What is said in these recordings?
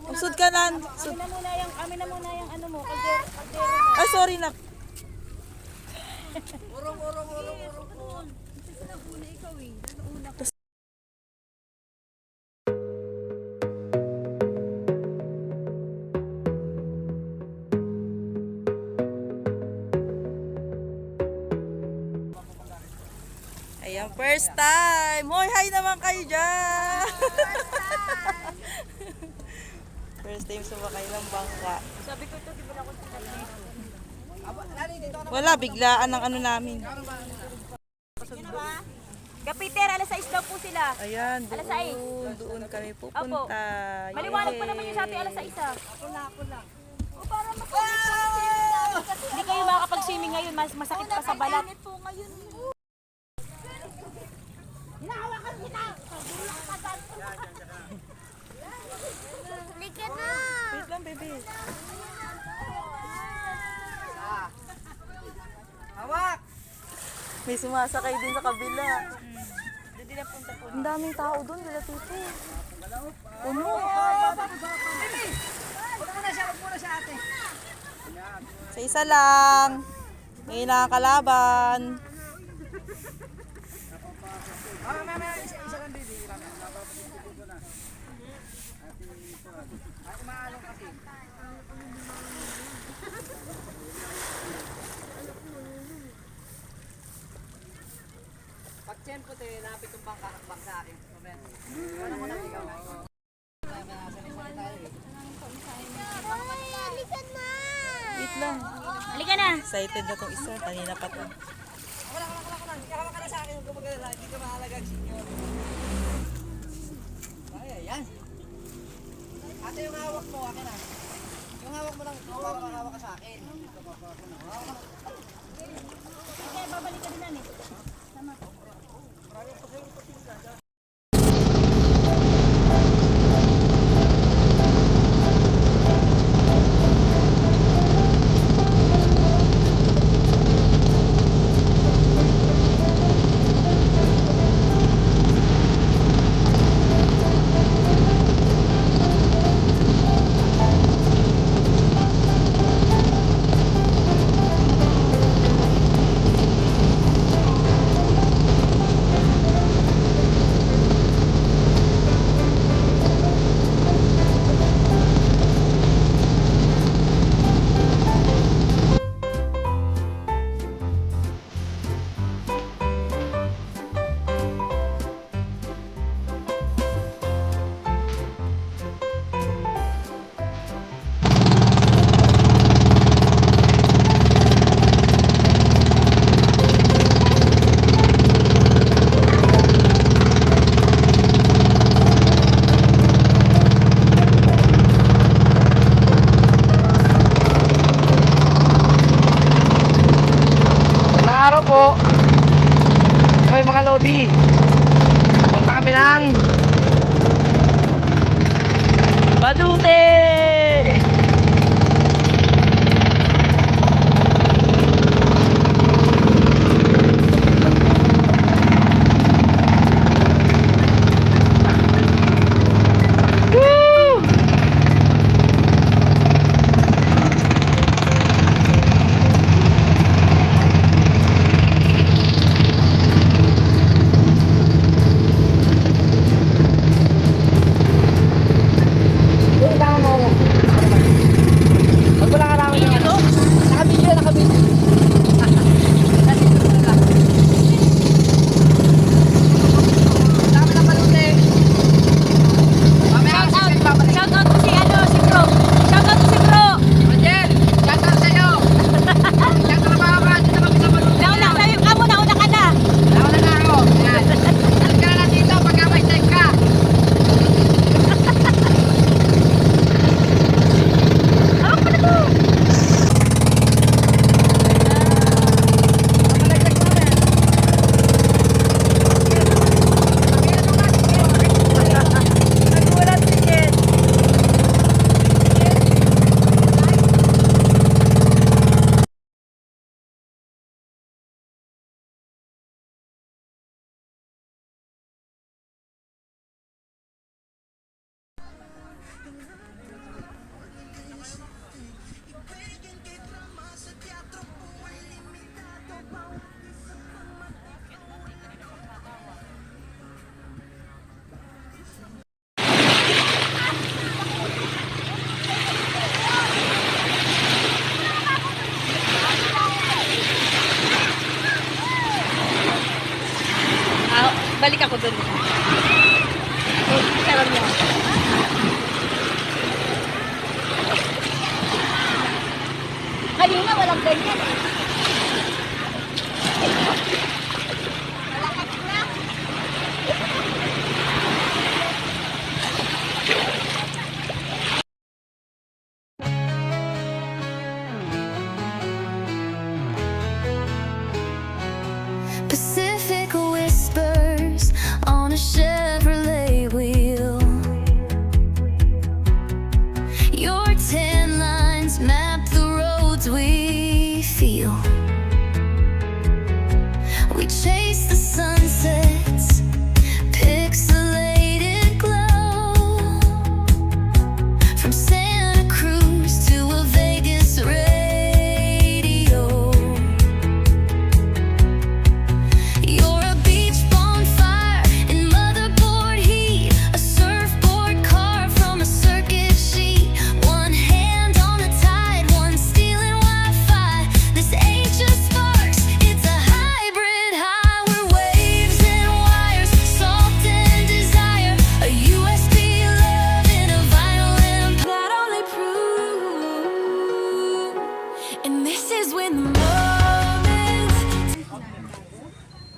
Usod ka nan. Amin na muna yung ano mo, kaldero. Ah, sorry na. Ayan, first time. Hoy, hi naman kayo dyan. First time sumakay ng bangka. Sabi ko ito, di ba ako Wala, biglaan ng ano namin. Kapiter, alas 6 daw po sila. Ayan, Alas doon kami pupunta. Maliwanag pa naman yung sa ating alas 6. Ako lang. O para Hindi kayo makakapag-swimming ngayon, mas masakit pa sa balat. Po ngayon. Hinahawakan kita! Halika na! Wait lang, baby. Hawak! May sumasakay din sa kabila. Ang daming tao doon, dila tito. Puno. Huwag muna siya ate. Sa isa lang. May nakakalaban. Isa lang baby. Napapagod na. Ay, umaalong kasi. Pag tiyempo tayo, napit yung bangka sa akin. Wala mo lang ikaw na. Wait lang. Halika na! Excited na tong isa. Kanina pa to. Wala. Ikaw ka na sa akin. Huwag ka mag-alala. Hindi ka mahalagang senior. Ay, ayan. Ate, yung hawak mo, akin na. Yung hawak mo lang, para makahawak ka sa akin. Sige, babalik ka din na Babalik ako doon. Karoon mo. Kanina walang ganyan. Pacific whispers on a Chevrolet wheel. Your tan lines map the roads we feel. We chase the sunsets, pixelated glow. From Santa Cruz to a Vegas radio. You're a beach bonfire in motherboard heat, a surfboard car from a circuit sheet. One hand on the tide, one stealing Wi-Fi. This ain't just sparks, it's a hybrid high. We're waves and wires, salt and desire. A USB love in a vinyl amp that only prove. And this is when the moment.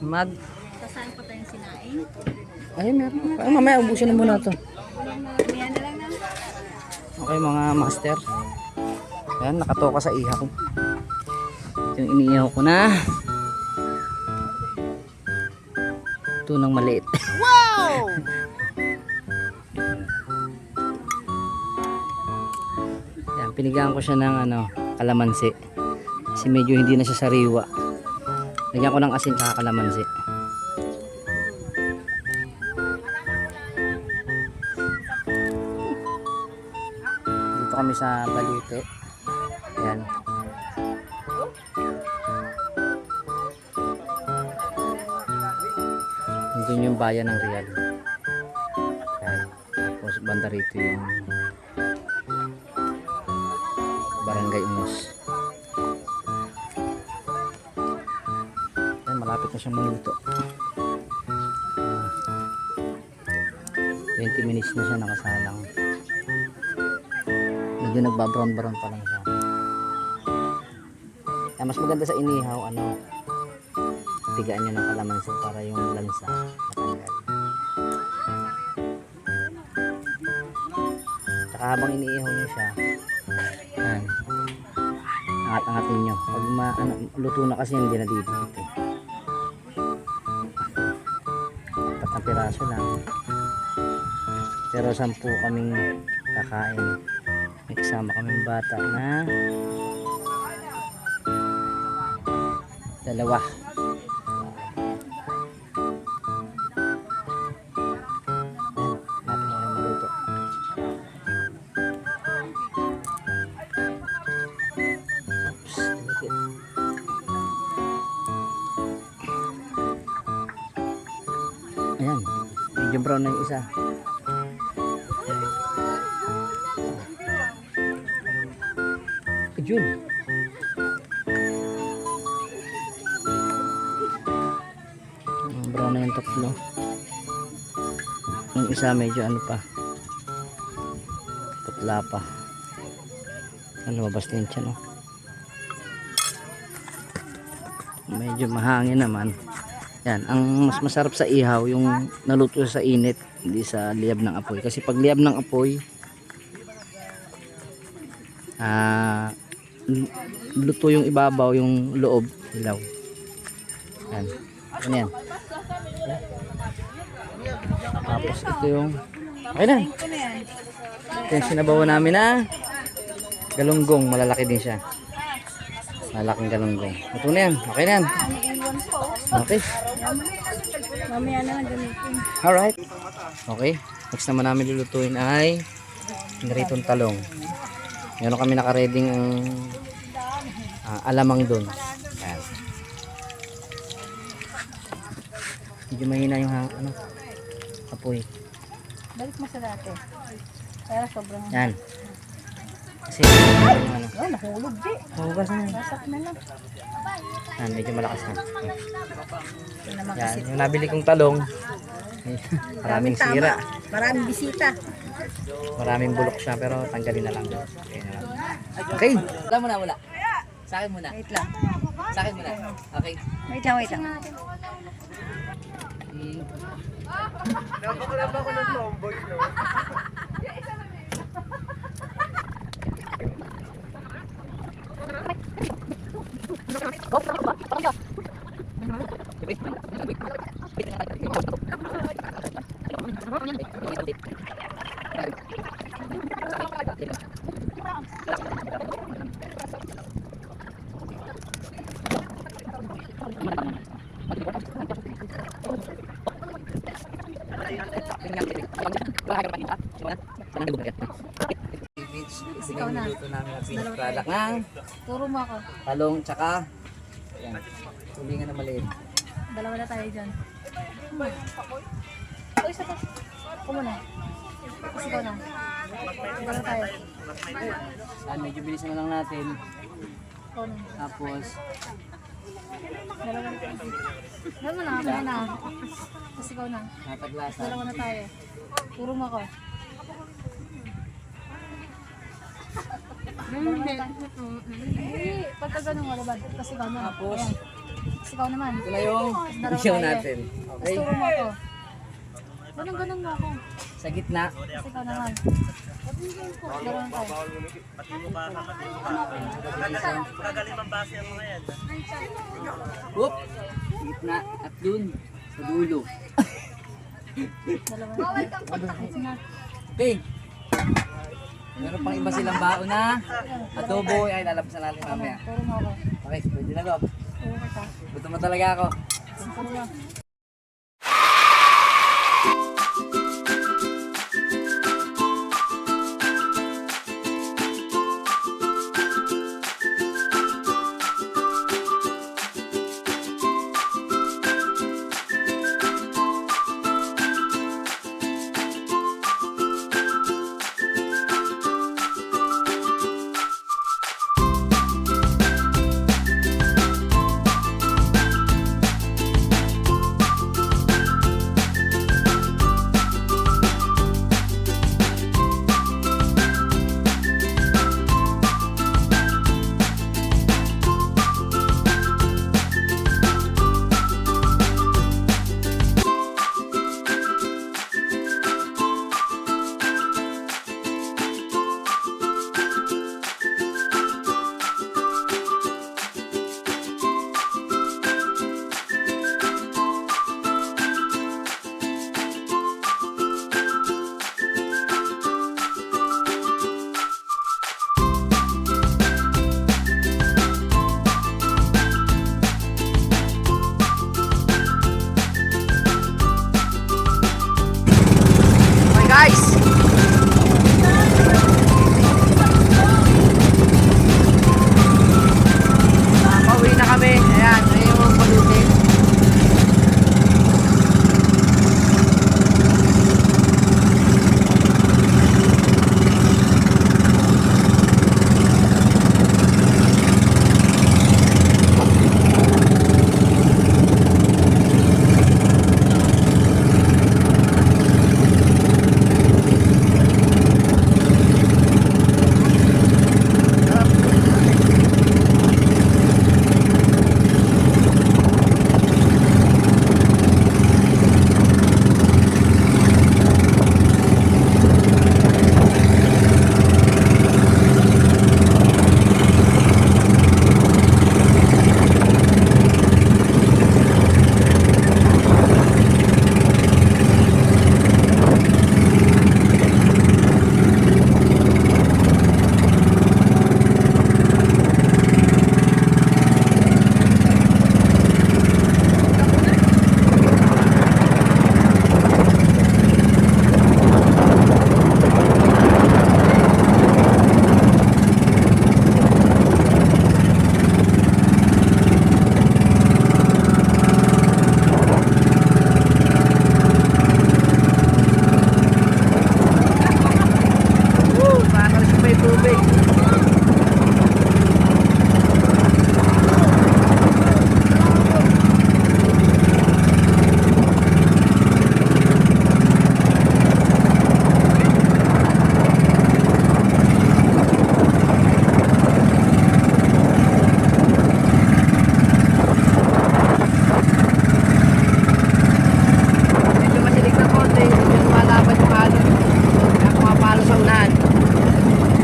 Mag. Saan po tayong sinaing? Ayun, meron. Ay, mamaya ubusin na muna ito. Yan na lang na. Okay mga master. Ayan, nakatoka sa ihaw. Ito yung iniihaw ko na. Ito ng maliit. Wow! Ayan, pinigaan ko siya ng kalamansi. Kasi medyo hindi na siya sariwa. Lagyan ko ng asin sa kalamansi. Dito kami sa Balite. Ayan. Doon yung bayan ng Real. Ayan. Tapos banda rito yung Barangay Unos. Ayan, malapit na siyang maluto. 20 minutes na siya nakasalang. Medyo nagbabrown-brown pa lang siya. Kaya mas maganda sa inihaw, tigaan nyo ng kalamansi para yung lansa matanggal. Saka habang iniihaw nyo siya, yan, angat-angatin nyo. Pag luto na kasi hindi na didikit eh. Tatang piraso lang. Pero 10 kaming kakain. May kasama kaming bata na 2. Natin na maluto. Oops, dikit. Ayan, medyo brown na yung isa. Yun. Brown na yung tatlo. Yung isa medyo pa. Putla pa. Lumabas na yung tiyan, no? Medyo mahangin naman. Yan, ang mas masarap sa ihaw yung naluto sa init, hindi sa liyab ng apoy. Kasi pag liyab ng apoy, luto yung ibabaw, yung loob hilaw. Yan. Ano yan? Tapos ito yung okay na. Ito yung sinabawan namin na galunggong. Malalaki din siya. Malaking galunggong. Ito na yan. Okay na yan. Okay. Mamaya na lang gamitin. Alright. Okay. Next naman namin lulutuin ay naritong talong. Meron kami nakareding ang alamang doon. Ayan. Medyo mahina yung apoy. Balik mo sa dati. Kaya sobrang... Yan. Kasi yung Oh, nahulog di. mahugas na yan. Wasak na lang. Yan, medyo malakas na. Ito naman Yan, kasi. yung nabili kong talong, Maraming sira. Maraming bisita. Maraming bulok siya pero tanggalin na lang. Okay na lang. Okay. Wala. Sa akin muna. Wait lang. Sa akin muna. Okay. Wait lang. Ikaw na. Luto namin ang finished product ng Turo mo ako. talong tsaka ayan, tulingan na maliit. Dalawa na tayo dyan. Uy, isa pa. Ako muna. Kasi ikaw na. Dalawa tayo. Saan medyo bilisan na lang natin. Ikaw na. Tapos Dalawa na tayo. Dalawa na. Ako na. Kasi ikaw na. nataglasan. Dalawa na tayo. Turo mo ako. Hindi. Pagka ganun mo, diba? Kasi ikaw na. Tapos Ayan. Kasi ikaw naman. ito na yung Dalawa isaw tayo. natin. Tapos Okay? turo mo ako. Ganun mo ako. Sa gitna. Kasi ikaw naman. Dalawa na tayo. Whoop! Sa gitna. At dun. Sa dulo. Dalawa na tayo. Ayos na. Okay. Meron pang iba silang baon na adobo. Ay, lalabas na natin mamaya. Turo mo ako. Okay, pwede na go. Turo kita. Gutom na talaga ako. Turo mo.